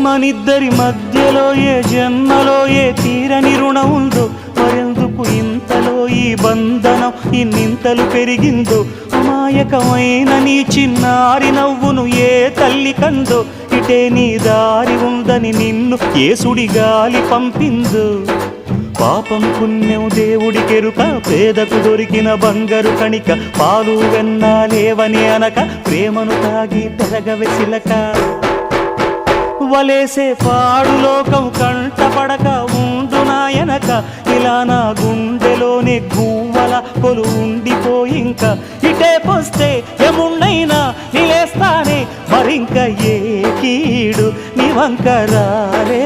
మనిద్దరి మధ్యలో ఏ జన్మలో ఏ తీరని రుణం ఉందో, మరెందుకు ఇంతలో ఈ బంధనం ఇన్నింతలు పెరిగిందో, అమాయకమైన నీ చిన్నారి నవ్వును ఏ తల్లి కందో, ఇటే నీ దారి ఉందని నిన్ను ఏ సుడిగాలి పంపిందో. పాపం పుణ్యం దేవుడికెరుక, పేదకు దొరికిన బంగారు కణిక, పాలు వెన్నాలేవని అనక ప్రేమను తాగి పెరగవెసిలక. వలేసే పాడు లోకం కంటపడక ఉండు నాయనక, ఇలా నా గుండెలోనే గువ్వల కొలు ఉండిపోయింక. ఇటే పోస్తే ఎమున్నైనా నిలేస్తానే, మరింక ఏ కీడు నివంకరాలే.